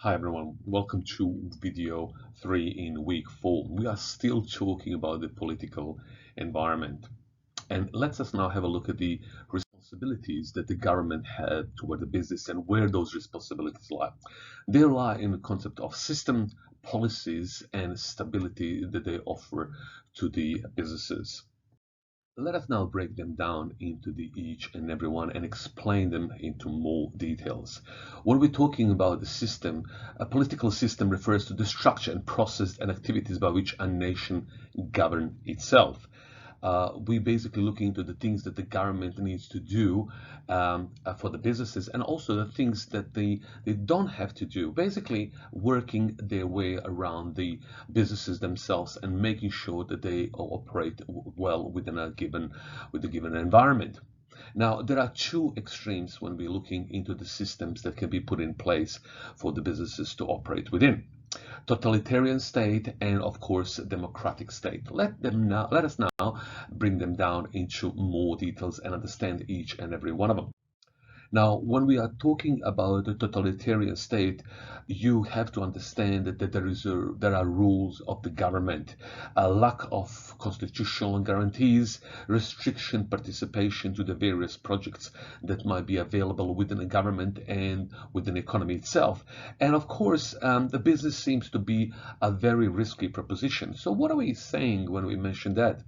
Hi everyone, welcome to video 3 in week 4. We are still talking about the political environment. And let us now have a look at the responsibilities that the government had toward the business and where those responsibilities lie. They lie in the concept of system, policies, and stability that they offer to the businesses. Let us now break them down into each and every one and explain them into more details. When we're talking about the system, a political system refers to the structure and process and activities by which a nation governs itself. We basically looking into the things that the government needs to do for the businesses and also the things that they don't have to do. Basically, working their way around the businesses themselves and making sure that they operate well within a given environment. Now, there are two extremes when we're looking into the systems that can be put in place for the businesses to operate within: totalitarian state and of course democratic state. Let us now bring them down into more details and understand each and every one of them. Now, when we are talking about the totalitarian state, you have to understand that there are rules of the government, a lack of constitutional guarantees, restriction participation to the various projects that might be available within the government and within the economy itself. And of course, the business seems to be a very risky proposition. So what are we saying when we mention that?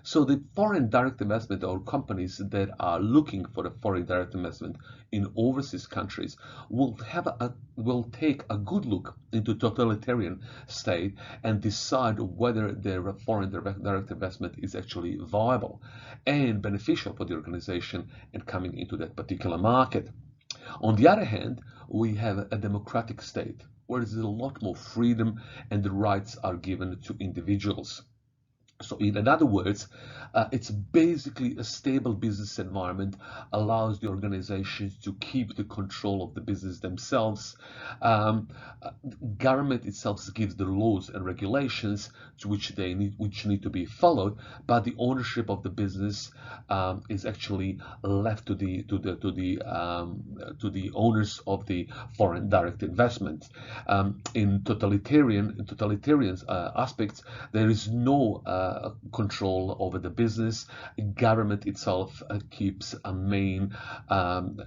So the foreign direct investment or companies that are looking for the foreign direct investment in overseas countries will take a good look into totalitarian state and decide whether their foreign direct investment is actually viable and beneficial for the organization and coming into that particular market. On the other hand, we have a democratic state where there's a lot more freedom and the rights are given to individuals. So in other words, it's basically a stable business environment, allows the organizations to keep the control of the business themselves. Um, Government itself gives the laws and regulations to which need to be followed, but the ownership of the business is actually left to the owners of the foreign direct investment. In totalitarian aspects, there is no control over the business. Government itself keeps a main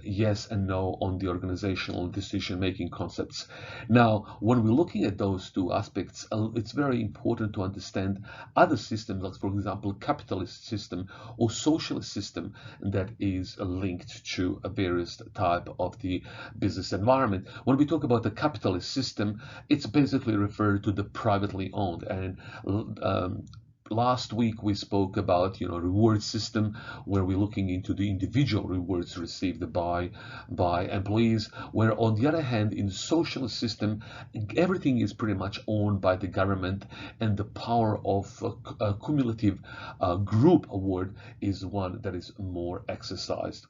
yes and no on the organizational decision-making concepts. Now, when we're looking at those two aspects, it's very important to understand other systems, like for example, capitalist system or socialist system that is linked to a various type of the business environment. When we talk about the capitalist system, it's basically referred to the privately owned and last week we spoke about reward system where we're looking into the individual rewards received by employees, where on the other hand in the socialist system everything is pretty much owned by the government and the power of a cumulative group award is one that is more exercised.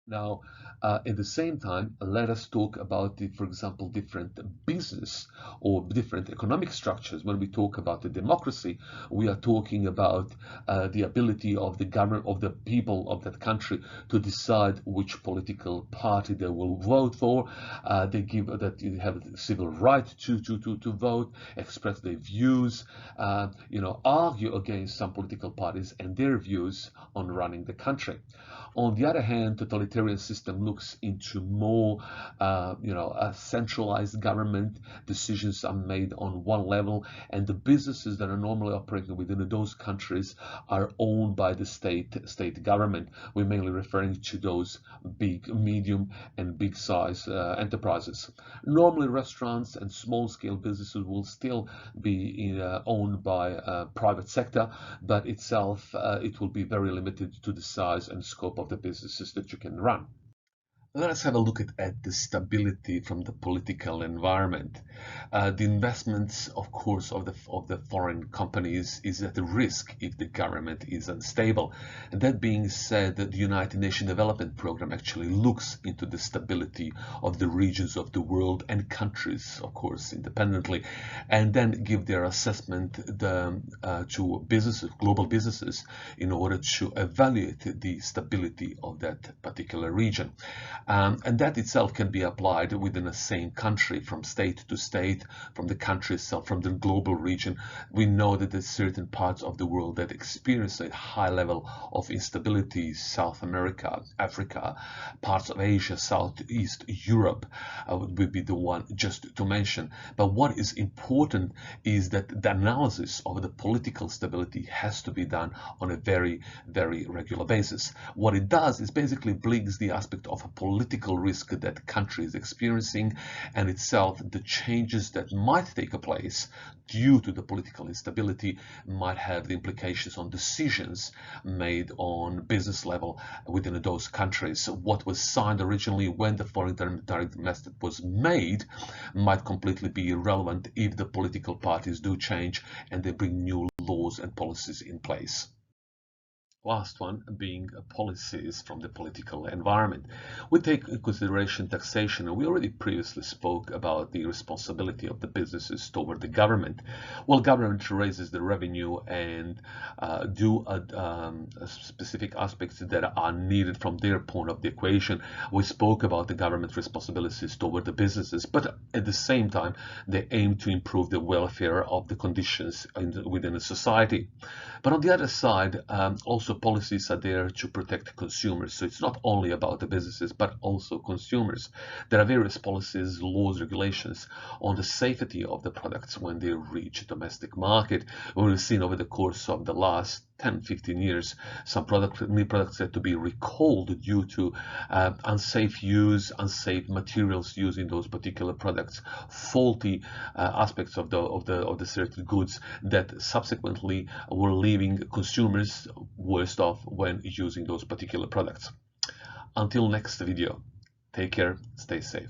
Now, at the same time, let us talk about for example, different business or different economic structures. When we talk about the democracy, we are talking about the ability of the government, of the people of that country to decide which political party they will vote for. They give that you have the civil right to vote, express their views, argue against some political parties and their views on running the country. On the other hand, totalitarian system looks into more, a centralized government. Decisions are made on one level, and the businesses that are normally operating within those countries are owned by the state government. We're mainly referring to those big, medium, and big size enterprises. Normally, restaurants and small-scale businesses will still be owned by private sector, but itself it will be very limited to the size and scope of the businesses that you can run. Let us have a look at the stability from the political environment. The investments, of course, of the foreign companies is at risk if the government is unstable. And that being said, the United Nations Development Program actually looks into the stability of the regions of the world and countries, of course, independently, and then give their assessment to businesses, global businesses, in order to evaluate the stability of that particular region. And that itself can be applied within the same country, from state to state, from the country itself, from the global region. We know that there's certain parts of the world that experience a high level of instability. South America, Africa, parts of Asia, Southeast Europe would be the one just to mention. But what is important is that the analysis of the political stability has to be done on a very, very regular basis. What it does is basically brings the aspect of a political risk that the country is experiencing, and itself the changes that might take place due to the political instability might have the implications on decisions made on business level within those countries. What was signed originally when the foreign direct investment was made might completely be irrelevant if the political parties do change and they bring new laws and policies in place. Last one being policies from the political environment. We take into consideration taxation, and we already previously spoke about the responsibility of the businesses toward the government. Well, government raises the revenue and do specific aspects that are needed from their point of the equation. We spoke about the government responsibilities toward the businesses, but at the same time, they aim to improve the welfare of the conditions within a society. But on the other side, also policies are there to protect consumers. So it's not only about the businesses, but also consumers. There are various policies, laws, regulations on the safety of the products when they reach domestic market. We've seen over the course of the last 10-15 years, some new products had to be recalled due to unsafe use, unsafe materials used in those particular products, faulty aspects of the certain goods that subsequently were leaving consumers worse off when using those particular products. Until next video, take care, stay safe.